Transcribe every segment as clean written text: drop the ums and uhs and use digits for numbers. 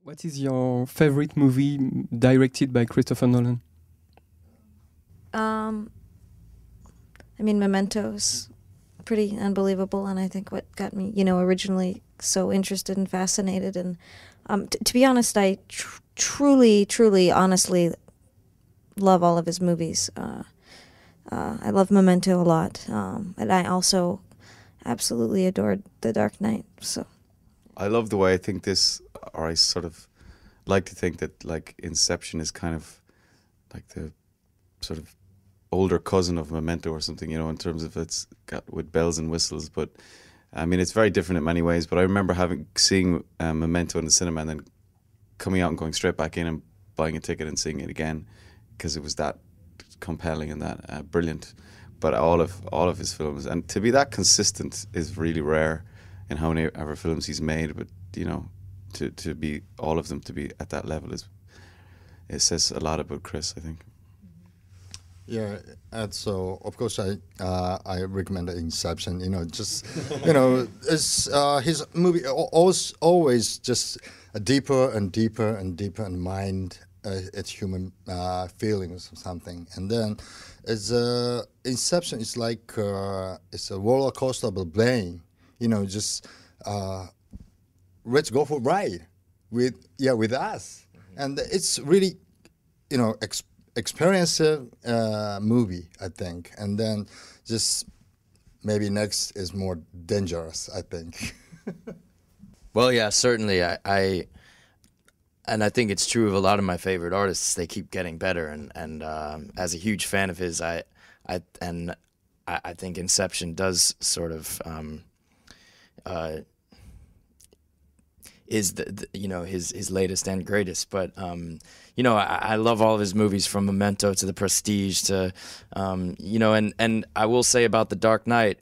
What is your favorite movie directed by Christopher Nolan? I mean, Memento's pretty unbelievable, and I think what got me, originally so interested and fascinated. And to be honest, I truly, honestly love all of his movies. I love Memento a lot, and I also absolutely adored The Dark Knight. So I love the way I think this, or I sort of like to think that like Inception is kind of like the sort of older cousin of Memento or something, in terms of it's got with bells and whistles. But I mean, it's very different in many ways. But I remember seeing Memento in the cinema and then coming out and going straight back in and buying a ticket and seeing it again because it was that compelling and that brilliant. But all of his films, and to be that consistent is really rare in how many ever films he's made. But to be all of them to be at that level it says a lot about Chris, I think. Yeah, and so of course I recommend Inception. It's his movie always just deeper and deeper and deeper in mind. It's human feelings or something, and then it's Inception is like it's a roller coaster of the brain. Let's go for a ride with us, and it's really experiences movie, I think, and then just maybe next is more dangerous, I think. Well, yeah, certainly. I think it's true of a lot of my favorite artists. They keep getting better, and as a huge fan of his, I think Inception does sort of is his latest and greatest. But I love all of his movies, from Memento to The Prestige to and I will say about The Dark Knight,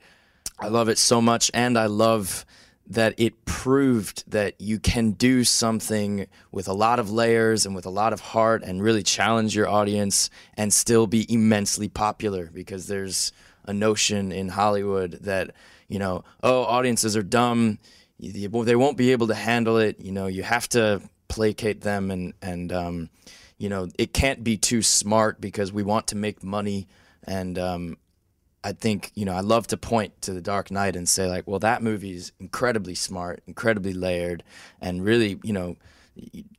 I love it so much, and I love that it proved that you can do something with a lot of layers and with a lot of heart and really challenge your audience and still be immensely popular, because there's a notion in Hollywood that audiences are dumb, they won't be able to handle it, you have to placate them, and it can't be too smart because we want to make money. And I think, I love to point to The Dark Knight and say, like, well, that movie is incredibly smart, incredibly layered, and really,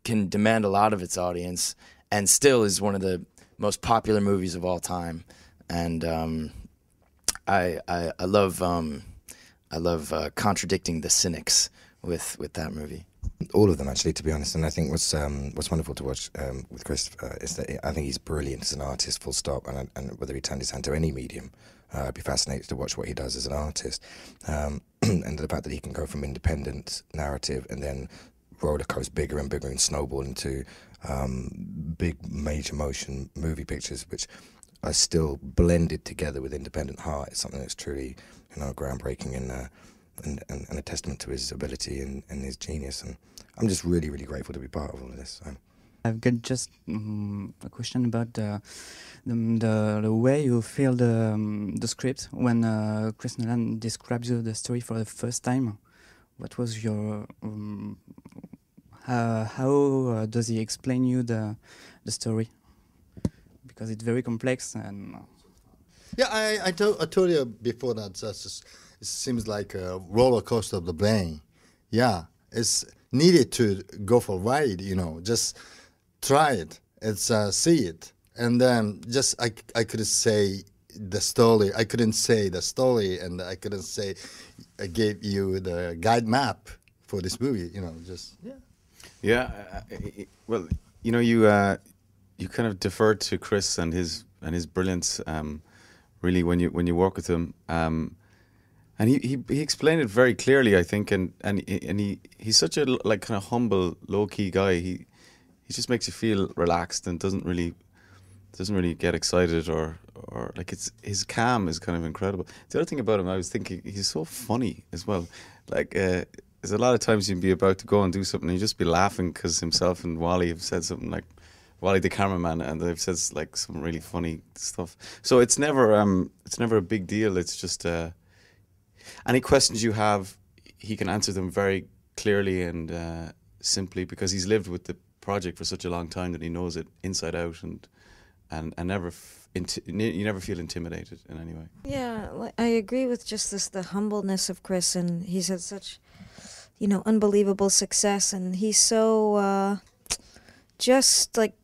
can demand a lot of its audience, and still is one of the most popular movies of all time. And I love contradicting the cynics with that movie. All of them, actually, to be honest. And I think what's wonderful to watch with Chris is that I think he's brilliant as an artist, full stop. And whether he turned his hand to any medium, I'd be fascinated to watch what he does as an artist. And the fact that he can go from independent narrative and then roller coast bigger and bigger and snowball into big major motion movie pictures, which are still blended together with independent heart, is something that's truly groundbreaking and a testament to his ability and his genius. And I'm just really, really grateful to be part of all of this. So. I've got just a question about the way you feel the script when Chris Nolan describes you the story for the first time. What was your how does he explain you the story? Because it's very complex and. Yeah, I told you before that it seems like a roller coaster of the brain. Yeah, it's needed to go for a ride, just try it, see it. And then just I couldn't say the story. I couldn't say the story, and I couldn't say I gave you the guide map for this movie, just, yeah. Yeah, well, you kind of deferred to Chris and his brilliance, really, when you work with him, and he explained it very clearly, I think, and he's such a like kind of humble, low key guy. He just makes you feel relaxed and doesn't really get excited or like his calm is kind of incredible. The other thing about him, I was thinking, he's so funny as well. Like there's a lot of times you'd be about to go and do something and you just be laughing because himself and Wally have said something, like Wally the cameraman, and they've said like some really funny stuff. So it's never a big deal. It's just any questions you have, he can answer them very clearly, and simply because he's lived with the project for such a long time that he knows it inside out, and never you never feel intimidated in any way. Yeah, I agree with just the humbleness of Chris, and he's had such, unbelievable success, and he's so just like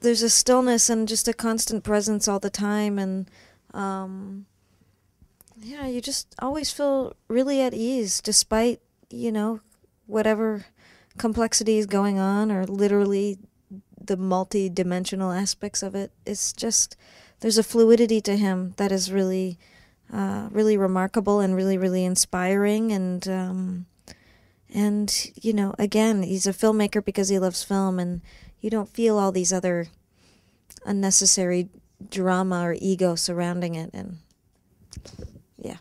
there's a stillness and just a constant presence all the time, and you just always feel really at ease despite whatever complexity is going on, or literally the multi-dimensional aspects of it. It's just, there's a fluidity to him that is really really remarkable and really, really inspiring. And again, he's a filmmaker because he loves film, and you don't feel all these other unnecessary drama or ego surrounding it. And yeah.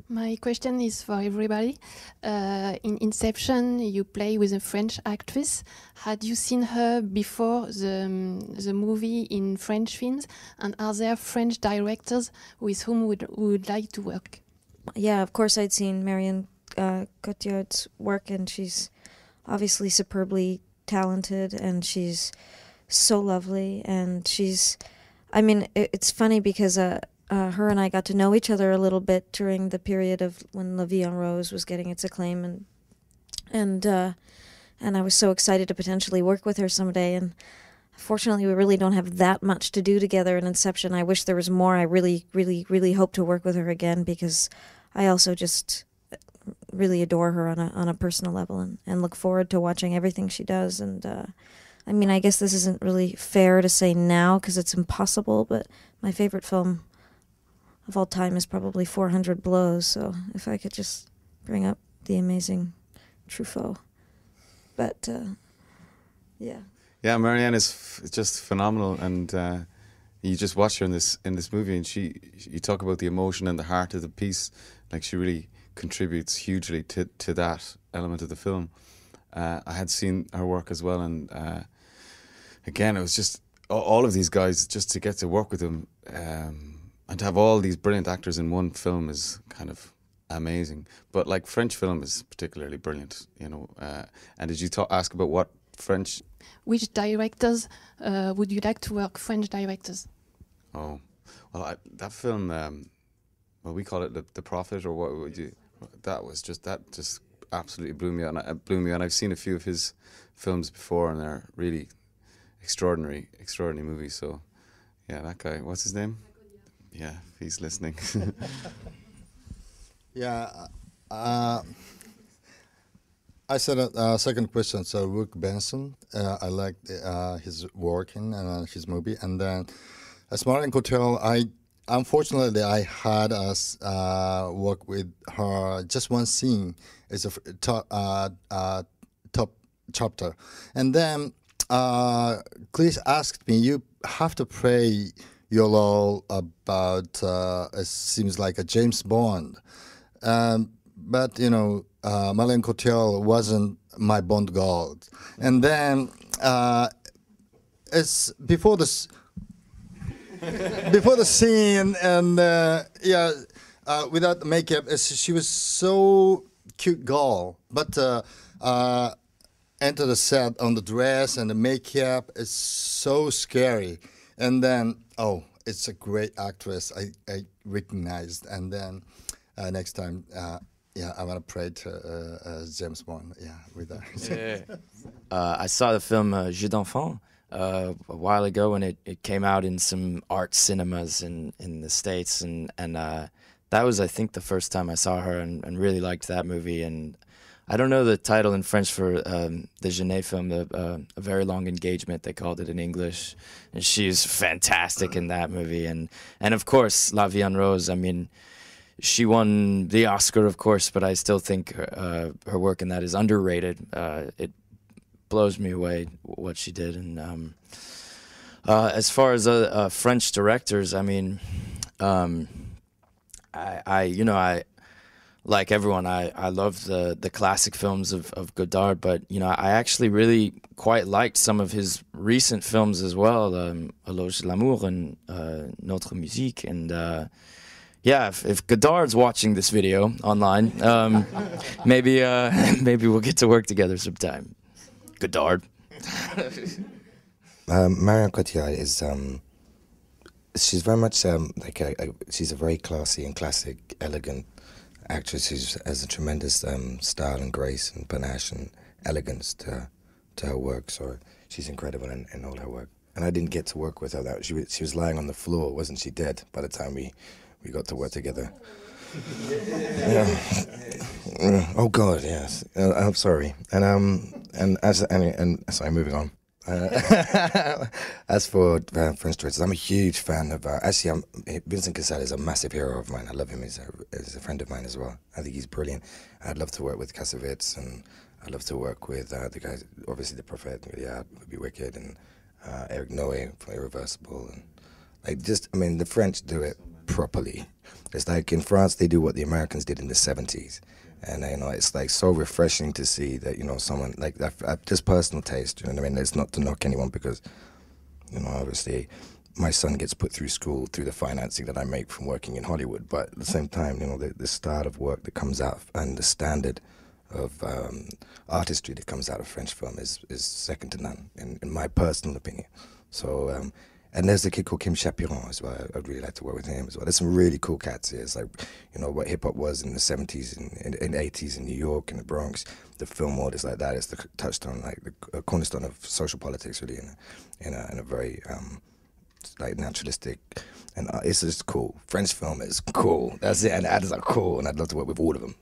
My question is for everybody. In Inception, you play with a French actress. Had you seen her before the movie in French films? And are there French directors with whom would like to work? Yeah, of course I'd seen Marion Cotillard's work, and she's obviously superbly talented, and she's so lovely, and it's funny because her and I got to know each other a little bit during the period of when La Vie en Rose was getting its acclaim, and I was so excited to potentially work with her someday. And fortunately, we really don't have that much to do together in Inception. I wish there was more. I really, really, really hope to work with her again, because I also just really adore her on a personal level, and look forward to watching everything she does. And I guess this isn't really fair to say now because it's impossible, but my favorite film of all time is probably 400 Blows. So if I could just bring up the amazing Truffaut. But yeah. Yeah, Marianne is just phenomenal, and you just watch her in this movie, and you talk about the emotion and the heart of the piece. Like, she really contributes hugely to that element of the film. I had seen her work as well, and again, it was just all of these guys, just to get to work with them. And to have all these brilliant actors in one film is kind of amazing. But like, French film is particularly brilliant, And did you ask about what French? Which directors would you like to work? French directors? Oh, well, that film. Well, we call it the Prophet, or what would you? That just absolutely blew me out. I've seen a few of his films before, and they're really extraordinary movies. So, yeah, that guy. What's his name? Yeah, he's listening. Yeah, I said a second question. So Luc Benson, I like his work and his movie. And then as Marion Cotillard, unfortunately I had us work with her just one scene. It's a top chapter, and then Chris asked me, "You have to play your role about it seems like a James Bond." But Marion Cotillard wasn't my Bond girl. And then it's before the scene, and without the makeup, she was so cute girl. But enter the set on the dress and the makeup is so scary. And then it's a great actress. I recognized, and then next time. I want to pray to James Bond. Yeah, with that. Yeah. I saw the film Jeux d'enfant a while ago, and it came out in some art cinemas in the States, and that was, I think, the first time I saw her, and really liked that movie. And I don't know the title in French for the Genet film, A Very Long Engagement, they called it in English, and she's fantastic in that movie. And of course, La Vie en Rose, she won the Oscar, of course, but I still think her work in that is underrated. It blows me away what she did. And as far as French directors, I like everyone, I love the classic films of Godard, but I actually really quite liked some of his recent films as well, Éloge de l'amour and Notre Musique, and yeah, if Godard's watching this video online, maybe maybe we'll get to work together sometime. Godard. Marion Cotillard is she's very much like she's a very classy and classic, elegant actress who has a tremendous style and grace and panache and elegance to her work. So she's incredible in all her work. And I didn't get to work with her. That she was lying on the floor, wasn't she? Dead by the time we got to work together. Yeah. Oh God, yes. I'm sorry. And sorry, moving on. As for French directors, I'm a huge fan of. Actually, Vincent Cassel is a massive hero of mine. I love him as a friend of mine as well. I think he's brilliant. I'd love to work with Cassavetes, and I'd love to work with the guys. Obviously, the Prophet would be wicked, and Eric Noe for Irreversible, and the French do it properly. It's like in France, they do what the Americans did in the '70s. And it's like so refreshing to see that someone like that. Just personal taste, you know what I mean. It's not to knock anyone because, obviously, my son gets put through school through the financing that I make from working in Hollywood. But at the same time, the style of work that comes out and the standard of artistry that comes out of French film is second to none, in my personal opinion. So. And there's a kid called Kim Chapiron as well. I'd really like to work with him as well. There's some really cool cats here. It's like, what hip-hop was in the 70s and in the 80s in New York and the Bronx. The film world is like that. It's the touchstone, like the cornerstone of social politics, really, in a very like naturalistic. And it's just cool. French film is cool. That's it. And actors are cool. And I'd love to work with all of them,